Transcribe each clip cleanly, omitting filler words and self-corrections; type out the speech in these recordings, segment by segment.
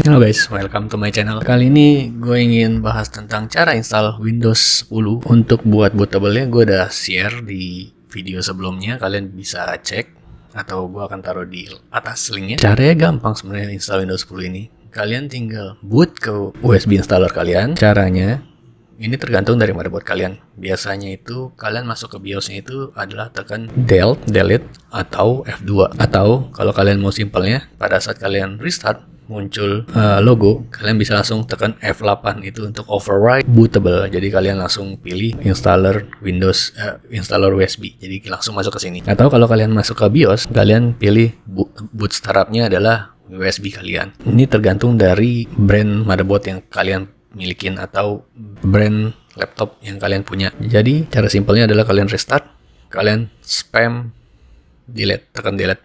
Halo guys, welcome to my channel. Kali ini gue ingin bahas tentang cara install Windows 10. Untuk buat bootable-nya gue udah share di video sebelumnya. Kalian bisa cek atau gue akan taruh di atas linknya. Caranya gampang sebenarnya install Windows 10 ini. Kalian tinggal boot ke USB installer kalian. Caranya ini tergantung dari motherboard kalian. Biasanya itu kalian masuk ke BIOS-nya itu adalah tekan delete atau F2. Atau kalau kalian mau simpelnya, pada saat kalian restart muncul logo, kalian bisa langsung tekan F8 itu untuk override bootable. Jadi kalian langsung pilih installer Windows, installer USB. Jadi langsung masuk ke sini. Atau kalau kalian masuk ke BIOS, kalian pilih boot startup-nya adalah USB kalian. Ini tergantung dari brand motherboard yang kalian milikin atau brand laptop yang kalian punya. Jadi cara simpelnya adalah kalian restart, kalian spam delete, tekan delete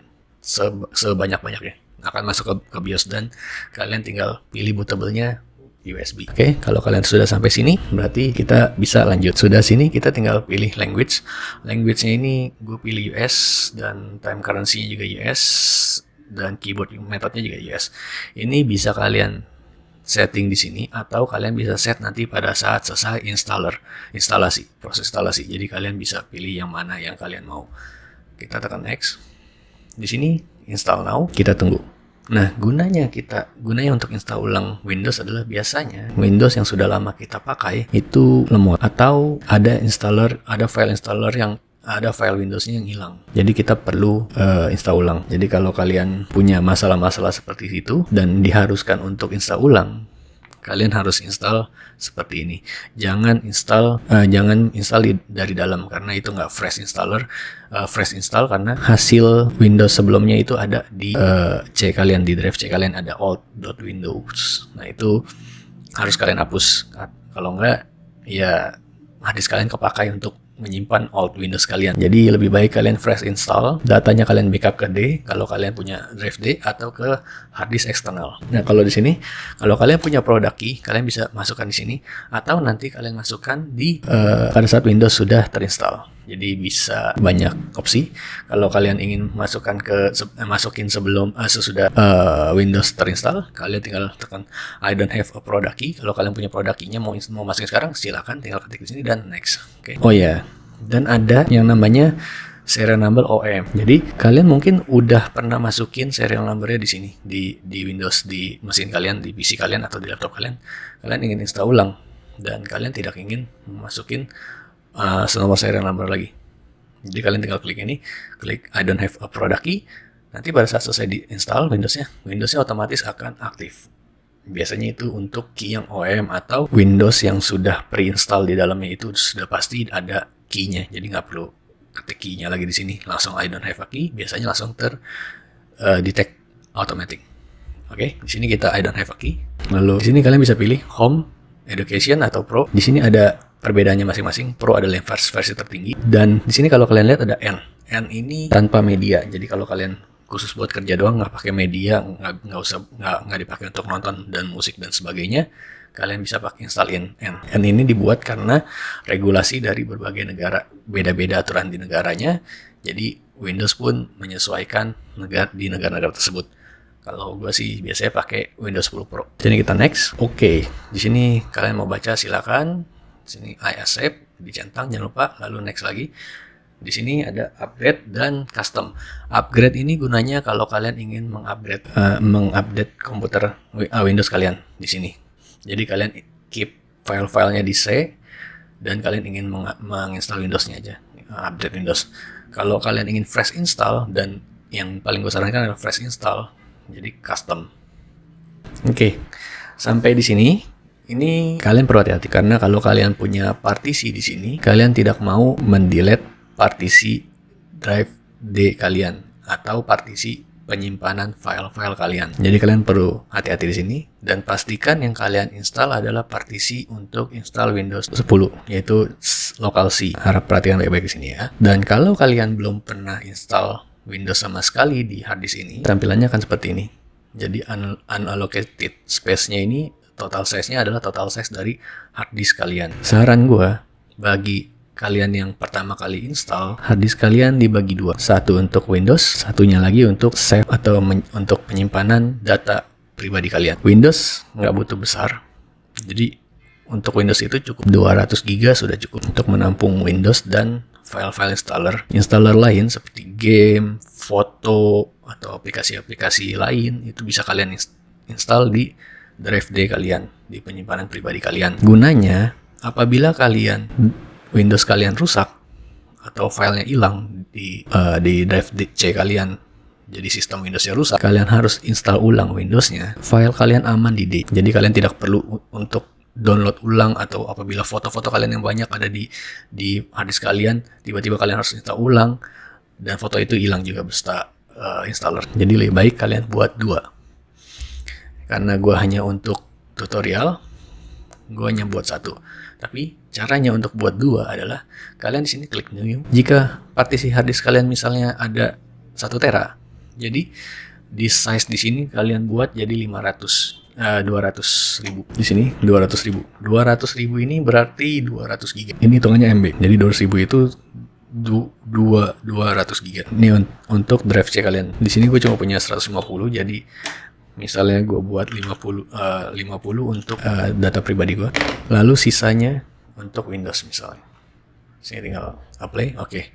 sebanyak-banyaknya, akan masuk ke BIOS dan kalian tinggal pilih bootable-nya USB. Oke, kalau kalian sudah sampai sini berarti kita bisa lanjut. Sudah sini kita tinggal pilih language. Language-nya ini gue pilih US dan time currency juga US dan keyboard metodenya juga US. Ini bisa kalian setting di sini atau kalian bisa set nanti pada saat selesai proses instalasi. Jadi kalian bisa pilih yang mana yang kalian mau. Kita tekan next. Di sini install now, kita tunggu. Nah, gunanya untuk install ulang Windows adalah biasanya Windows yang sudah lama kita pakai itu lemot atau ada file installer yang ada file Windows-nya yang hilang. Jadi kita perlu install ulang. Jadi kalau kalian punya masalah-masalah seperti itu dan diharuskan untuk install ulang, kalian harus install seperti ini. Jangan install dari dalam karena itu nggak fresh install karena hasil Windows sebelumnya itu ada di C kalian, di drive C kalian ada alt.windows. Nah itu harus kalian hapus. Kalau nggak ya harddisk kalian kepakai untuk menyimpan old Windows kalian. Jadi lebih baik kalian fresh install, datanya kalian backup ke D kalau kalian punya drive D atau ke harddisk eksternal. Nah, kalau di sini kalau kalian punya product key, kalian bisa masukkan di sini atau nanti kalian masukkan di pada saat Windows sudah terinstall. Jadi bisa banyak opsi. Kalau kalian ingin masukin sebelum sesudah Windows terinstall, kalian tinggal tekan I don't have a product key. Kalau kalian punya product key-nya mau masukin sekarang, silakan tinggal ketik di sini dan next. Oke. Oh ya, dan ada yang namanya serial number OEM. Jadi kalian mungkin udah pernah masukin serial number-nya di sini di Windows, di mesin kalian, di PC kalian atau di laptop kalian. Kalian ingin install ulang dan kalian tidak ingin masukin nomor serial number lagi. Jadi kalian tinggal klik ini, klik I don't have a product key. Nanti pada saat selesai diinstal Windowsnya otomatis akan aktif. Biasanya itu untuk key yang OEM atau Windows yang sudah pre-install di dalamnya itu sudah pasti ada key-nya. Jadi nggak perlu ketik key-nya lagi di sini. Langsung I don't have a key, biasanya langsung detect automatic. Oke, di sini kita I don't have a key. Lalu di sini kalian bisa pilih Home, Education atau Pro. Di sini ada perbedaannya masing-masing. Pro adalah yang versi tertinggi. Dan di sini kalau kalian lihat ada N. N ini tanpa media. Jadi kalau kalian khusus buat kerja doang, nggak pakai media, nggak dipakai untuk nonton dan musik dan sebagainya, kalian bisa pakai install N. N ini dibuat karena regulasi dari berbagai negara, beda-beda aturan di negaranya. Jadi Windows pun menyesuaikan di negara-negara tersebut. Kalau gue sih biasanya pakai Windows 10 Pro. Jadi kita next. Oke, di sini kalian mau baca silakan. Di sini I accept, dicentang jangan lupa, lalu next lagi. Di sini ada upgrade dan custom. Upgrade ini gunanya kalau kalian ingin mengupdate komputer Windows kalian di sini. Jadi kalian keep file-filenya di C dan kalian ingin menginstal Windows-nya aja, update Windows. Kalau kalian ingin fresh install, dan yang paling gue sarankan adalah fresh install, jadi custom. Oke, sampai di sini. Ini kalian perlu hati-hati karena kalau kalian punya partisi di sini, kalian tidak mau mendelete partisi drive D kalian atau partisi penyimpanan file-file kalian. Jadi kalian perlu hati-hati di sini dan pastikan yang kalian install adalah partisi untuk install Windows 10, yaitu local C. Harap perhatikan baik-baik di sini ya. Dan kalau kalian belum pernah install Windows sama sekali di harddisk ini, tampilannya akan seperti ini. Jadi unallocated space-nya ini total size-nya adalah total size dari harddisk kalian. Saran gue bagi kalian yang pertama kali install, harddisk kalian dibagi dua. Satu untuk Windows, satunya lagi untuk save atau untuk penyimpanan data pribadi kalian. Windows nggak butuh besar, jadi untuk Windows itu cukup 200 GB sudah cukup untuk menampung Windows dan file-file installer lain seperti game, foto, atau aplikasi-aplikasi lain itu bisa kalian install di drive D kalian, di penyimpanan pribadi kalian. Gunanya apabila Windows kalian rusak atau filenya hilang di drive C kalian, jadi sistem Windowsnya rusak, kalian harus install ulang Windowsnya. File kalian aman di D, jadi kalian tidak perlu untuk download ulang, atau apabila foto-foto kalian yang banyak ada di hard disk kalian, tiba-tiba kalian harus install ulang dan foto itu hilang juga beserta installer. Jadi lebih baik kalian buat 2. Karena gue hanya untuk tutorial, gue hanya buat 1. Tapi caranya untuk buat 2 adalah kalian di sini klik new. Jika partisi hard disk kalian misalnya ada 1 tera, jadi di size di sini kalian buat jadi 200.000. Di sini 200.000. 200.000 ini berarti 200 GB. Ini hitungannya MB. Jadi 200.000 itu 200 GB. Ini untuk drive C kalian. Di sini gue cuma punya 150, jadi misalnya gue buat 50 untuk data pribadi gue. Lalu sisanya untuk Windows misalnya. Sini tinggal apply. Oke.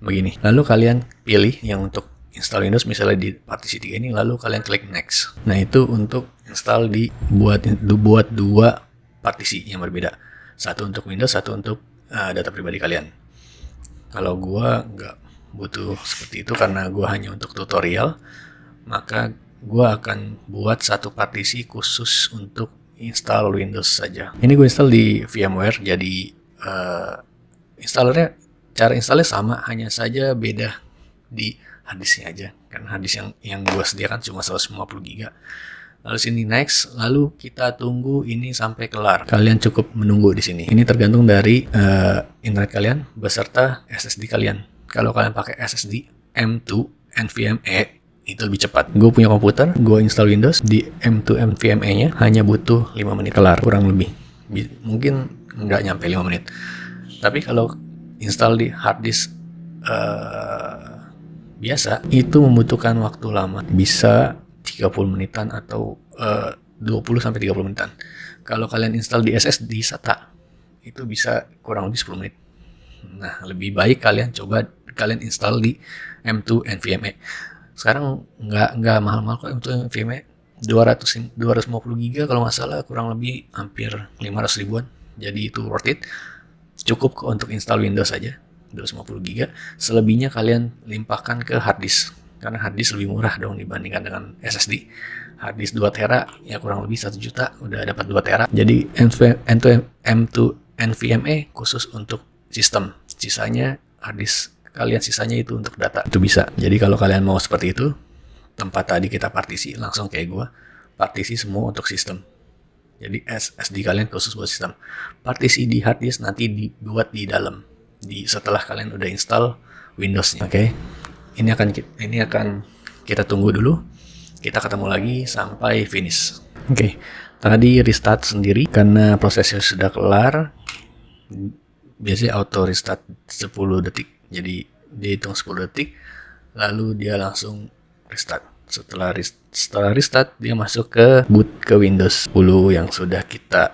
Begini. Lalu kalian pilih yang untuk install Windows misalnya di partisi 3 ini, lalu kalian klik next. Nah, itu untuk install buat 2 partisi yang berbeda. 1 untuk Windows, 1 untuk data pribadi kalian. Kalau gua nggak butuh seperti itu karena gua hanya untuk tutorial, maka gua akan buat 1 partisi khusus untuk install Windows saja. Ini gue install di VMware, jadi cara installnya sama, hanya saja beda di harddisknya aja, karena harddisk yang gue sediakan cuma 150 GB. Lalu sini next, lalu kita tunggu ini sampai kelar. Kalian cukup menunggu di sini. Ini tergantung dari internet kalian beserta SSD kalian. Kalau kalian pakai SSD M2 NVMe itu lebih cepat. Gue punya komputer, gue install Windows di M2 NVMe-nya hanya butuh 5 menit kelar, kurang lebih. Mungkin nggak nyampe 5 menit. Tapi kalau install di harddisk biasa itu membutuhkan waktu lama, bisa 30 menitan atau 20-30 menitan. Kalau kalian install di SSD SATA itu bisa kurang lebih 10 menit. Nah, lebih baik kalian install di M2 NVMe. Sekarang nggak mahal-mahal kok M2 NVMe, 250 GB kalau nggak salah, kurang lebih hampir 500 ribuan. Jadi itu worth it. Cukup untuk install Windows saja 250 GB. Selebihnya kalian limpahkan ke harddisk, karena harddisk lebih murah dong dibandingkan dengan SSD. Harddisk 2 tera ya kurang lebih 1 juta udah dapat 2 tera. Jadi M2 NVMe khusus untuk sistem, sisanya harddisk kalian, sisanya itu untuk data. Itu bisa. Jadi kalau kalian mau seperti itu, tempat tadi kita partisi langsung kayak gua, partisi semua untuk sistem. Jadi SSD kalian khusus buat sistem. Partisi di harddisk nanti dibuat di dalam, setelah kalian udah install Windows-nya. Oke. Ini akan kita tunggu dulu. Kita ketemu lagi sampai finish. Oke. Tadi restart sendiri karena prosesnya sudah kelar. Biasanya auto restart 10 detik. Jadi dia hitung 10 detik, lalu dia langsung restart. Setelah restart dia masuk ke boot ke Windows 10 yang sudah kita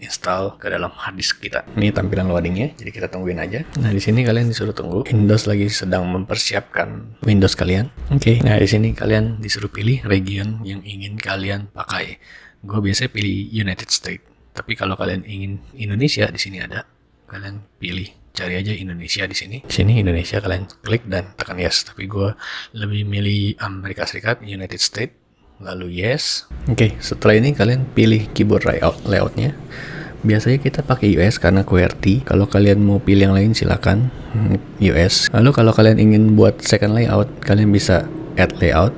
install ke dalam harddisk kita. Ini tampilan loadingnya, jadi kita tungguin aja. Nah, di sini kalian disuruh tunggu. Windows lagi sedang mempersiapkan Windows kalian. Oke. Nah, di sini kalian disuruh pilih region yang ingin kalian pakai. Gue biasanya pilih United States. Tapi kalau kalian ingin Indonesia, di sini ada. Kalian pilih, cari aja Indonesia di sini. Di sini Indonesia, kalian klik dan tekan yes. Tapi gue lebih milih Amerika Serikat, United States. Lalu yes. Oke, setelah ini kalian pilih keyboard layoutnya. Biasanya kita pakai US karena QWERTY. Kalau kalian mau pilih yang lain silakan US. Lalu kalau kalian ingin buat second layout, kalian bisa add layout.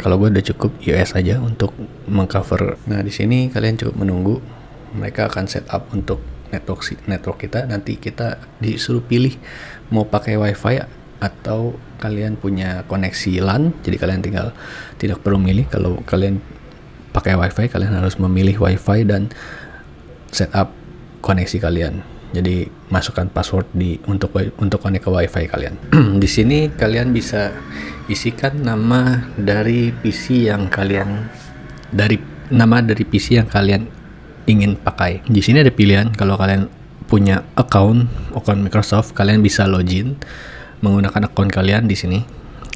Kalau gue udah cukup US aja untuk mengcover. Nah, di sini kalian cukup menunggu. Mereka akan setup untuk network kita. Nanti kita disuruh pilih mau pakai WiFi atau kalian punya koneksi LAN. Jadi kalian tidak perlu milih. Kalau kalian pakai WiFi, kalian harus memilih WiFi dan setup koneksi kalian. Jadi masukkan password untuk connect ke WiFi kalian. Di sini kalian bisa isikan nama dari PC yang kalian dari PC yang kalian ingin pakai. Di sini ada pilihan kalau kalian punya account Microsoft, kalian bisa login menggunakan account kalian di sini.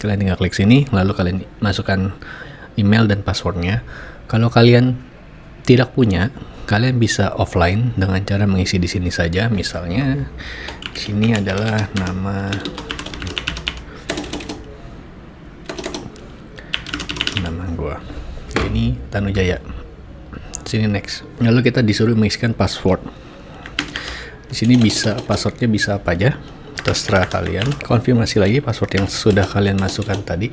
Kalian tinggal klik sini, lalu kalian masukkan email dan passwordnya. Kalau kalian tidak punya, kalian bisa offline dengan cara mengisi di sini saja. Misalnya, sini adalah nama gua. Ini Tanujaya. Sini next. Lalu kita disuruh mengisikan password. Di sini passwordnya bisa apa aja, terserah kalian. Konfirmasi lagi password yang sudah kalian masukkan tadi.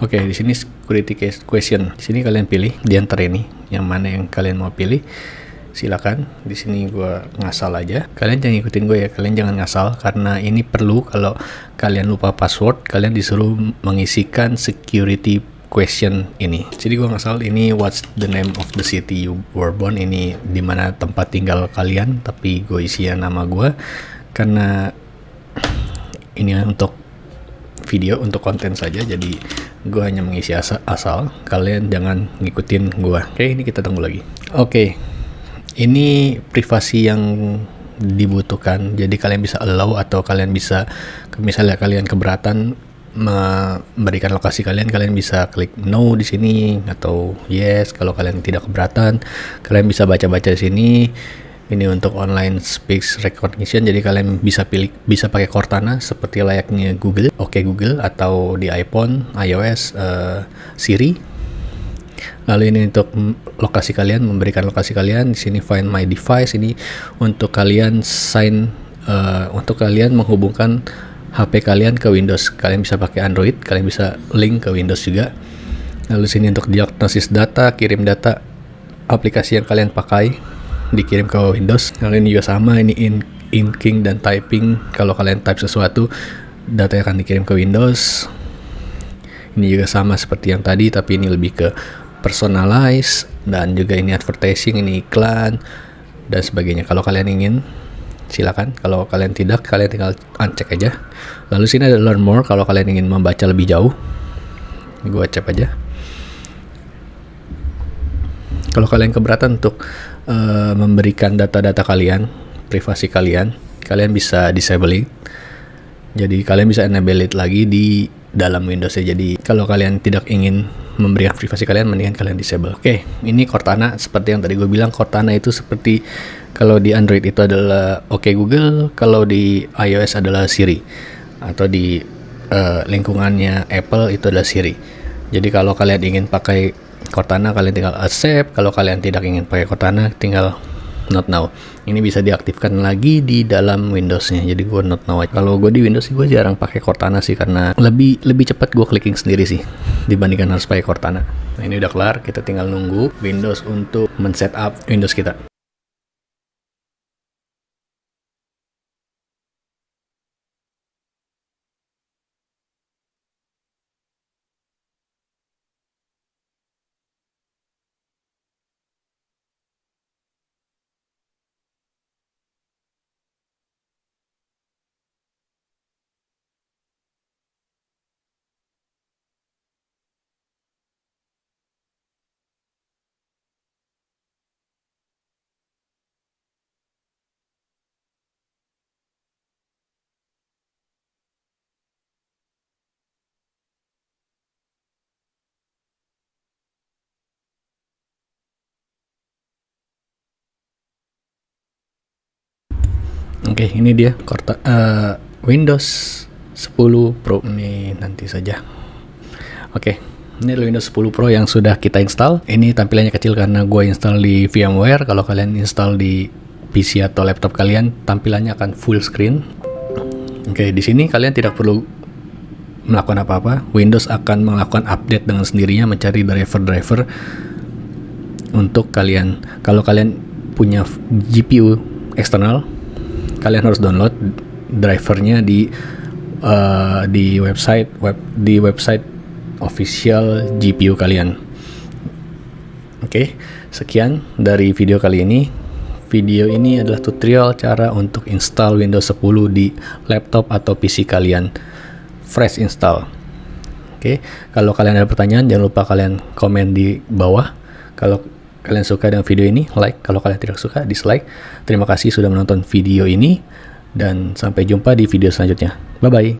Oke, di sini security question. Di sini kalian pilih di antara ini yang mana yang kalian mau pilih. Silakan. Di sini gue ngasal aja. Kalian jangan ikutin gue ya. Kalian jangan ngasal karena ini perlu kalau kalian lupa password, kalian disuruh mengisikan security question ini. Jadi gue ngasal ini what's the name of the city you were born, ini dimana tempat tinggal kalian, tapi gue isi nama gue karena ini untuk video, untuk konten saja, jadi gue hanya mengisi asal. Kalian jangan ngikutin gue. Oke, ini kita tunggu lagi. Oke, ini privasi yang dibutuhkan, jadi kalian bisa allow atau kalian bisa, misalnya kalian keberatan memberikan lokasi kalian bisa klik no di sini atau yes. Kalau kalian tidak keberatan, kalian bisa baca-baca di sini. Ini untuk online speech recognition, jadi kalian bisa pakai Cortana seperti layaknya Google, Oke Google, atau di iPhone, iOS, Siri. Lalu ini untuk lokasi kalian, memberikan lokasi kalian. Di sini find my device, ini untuk kalian untuk kalian menghubungkan HP kalian ke Windows. Kalian bisa pakai Android, kalian bisa link ke Windows juga. Lalu sini untuk diagnosis data, kirim data aplikasi yang kalian pakai dikirim ke Windows. Lalu ini juga sama, ini inking dan typing. Kalau kalian type sesuatu, datanya akan dikirim ke Windows. Ini juga sama seperti yang tadi, tapi ini lebih ke personalize, dan juga ini advertising, ini iklan dan sebagainya. Kalau kalian ingin, silakan. Kalau kalian tidak, kalian tinggal uncek aja. Lalu sini ada learn more kalau kalian ingin membaca lebih jauh. Gue cek aja. Kalau kalian keberatan untuk memberikan data-data kalian, privasi kalian bisa disable it. Jadi kalian bisa enable it lagi di dalam Windows ya. Jadi kalau kalian tidak ingin memberikan privasi kalian, mendingan kalian disable. Oke, ini Cortana. Seperti yang tadi gue bilang, Cortana itu seperti kalau di Android itu adalah Oke Google, kalau di iOS adalah Siri, atau di lingkungannya Apple itu adalah Siri. Jadi kalau kalian ingin pakai Cortana, kalian tinggal accept. Kalau kalian tidak ingin pakai Cortana, tinggal not now. Ini bisa diaktifkan lagi di dalam Windows-nya. Jadi gue not now aja. Kalau gue di Windows sih gue jarang pakai Cortana sih, karena lebih cepat gue clicking sendiri sih dibandingkan harus pakai Cortana. Nah, ini udah kelar, kita tinggal nunggu Windows untuk men-setup Windows kita. Oke, ini dia Windows 10 Pro. Ini nanti saja. Oke, ini Windows 10 Pro yang sudah kita install. Ini tampilannya kecil karena gue install di VMware. Kalau kalian install di PC atau laptop kalian, tampilannya akan full screen. Oke, di sini kalian tidak perlu melakukan apa-apa. Windows akan melakukan update dengan sendirinya, mencari driver-driver untuk kalian. Kalau kalian punya GPU eksternal, kalian harus download drivernya di website official GPU kalian. Oke, sekian dari video kali ini. Video ini adalah tutorial cara untuk install Windows 10 di laptop atau PC kalian, fresh install. Oke, kalau kalian ada pertanyaan, jangan lupa kalian komen di bawah. Kalau kalian suka dengan video ini, like. Kalau kalian tidak suka, dislike. Terima kasih sudah menonton video ini, dan sampai jumpa di video selanjutnya. Bye-bye.